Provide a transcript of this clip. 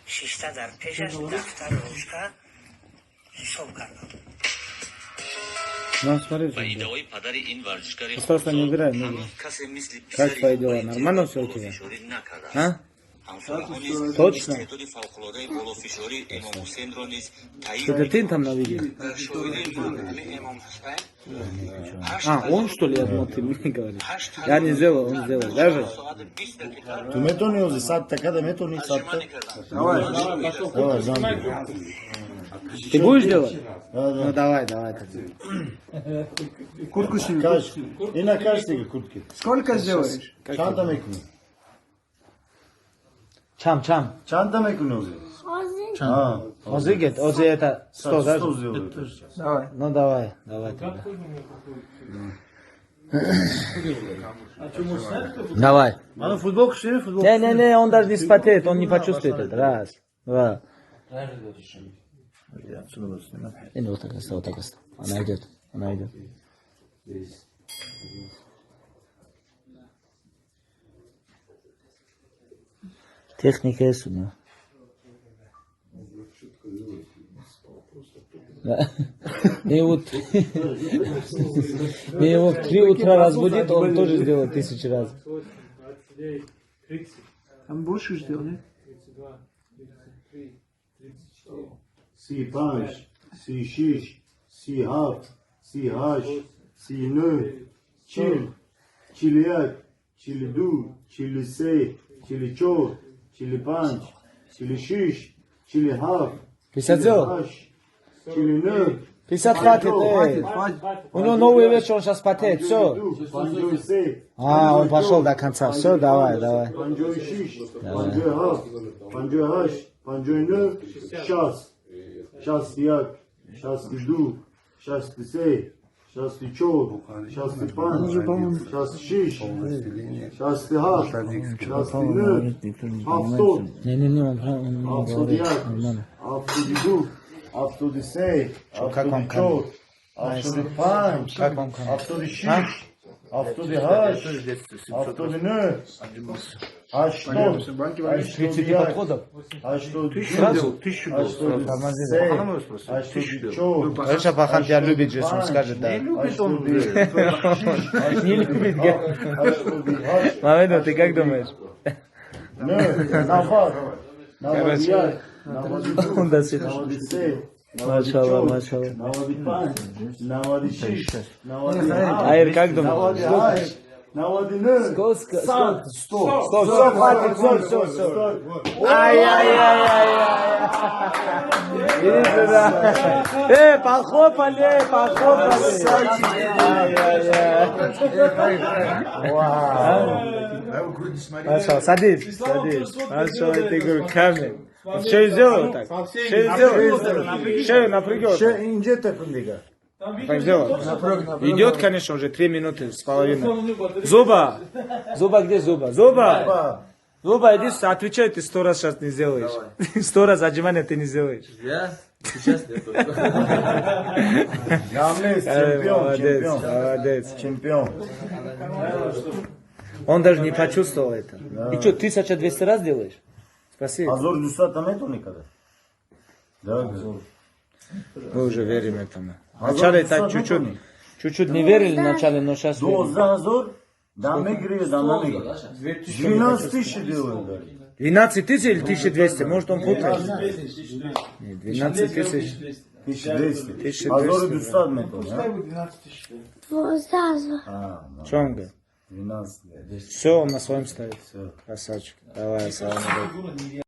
Шишта дар пешаш дафтар рӯшка ҳисоб кардам. Ба иддаои падари ин варзишгари ҳанӯз касе мисли писари болофишорӣ накарда. Ҳамсоҳаҳо низ истеъдоди фавқулодаи болофишории Эмом Ҳусейнро низ таъин дар шоираи ҳамин Эмом Ҳусейн он что ли, я думал, ты мне говоришь. Я не сделал, он сделал. Даже? Tu metoni ozi sad takada metoni sad. Давай, замби. Ты будешь делать? Да. Ну давай. Куртку сними. Каш. И на каште куртки. Сколько сделаешь? Çanta mekunu. Чам. Çanta mekunu ozi. Ha. Ози гет, ози это 100, да? 100 сделай. Давай. Ну давай тогда. Давай. А ну футболку сними, футболку. Не, он даже не спотеет, он не почувствует это. Раз, два. И вот так оставь. Она идет. Техника есть у него. Меня его в 3 утра разбудит, он тоже сделает 1000 раз. Там больше сделал, нет? Si panj, si shish, si hap, si hash, si në, qili jak, qili du, qili se, qili qor, qili panj, qili shish, qili hap, 50 сделал? qili në, 50 хватит, У него новые вещи, он сейчас потеет, все. panjoj se, Он пошел до конца, все, давай. panjoj shish, panjoj hap, panjoj hash, panjoj në, shas. Shas jak, shas du, shas se, shas qor, shas panj, shas shish, shas hap, shas në, haftot, Не, он haftot говорит jak, нормально. haftot du, haftot se, haftot qor, haftot panj, haftot shish, haftot hash, haftot në, hashtot, 30 подходов. hashtot Сразу? Конечно, Пахан тебя любит, если он скажет да. Не любит, Мамеду, ты как думаешь? Он досит. Машалла. Айр, как думаешь? Сколько? 100, хватит, все. Ай. Иди сюда. Похлопали. Хорошо, садись. Хорошо, ты говорю, камень. Шею сделал так? Шею напрягешь. İnce takım diga. Так сделал? Идет, конечно, уже 3 минуты с половиной. Зуба, где Зуба? Зуба, иди, отвечай, ты 100 раз сейчас не сделаешь. 100 раз отжимания ты не сделаешь. Я сейчас не только. Молодец, чемпион. Он даже не почувствовал это. И что, 1200 раз делаешь? Спасибо. Азор Дюса там нету никогда? Да. Мы уже верим этому. Вначале так чуть-чуть не верили вначале, но сейчас верим. Азор, да мы греем, да мы греем. 12 тысяч делают. 12 тысяч или 1200? Может он путает? Нет, 12 тысяч. 1200. Азор Дюса нету, да? Что он говорит? 12. Все, он на своем стоит. Красавчик. Давай, салам алейкум.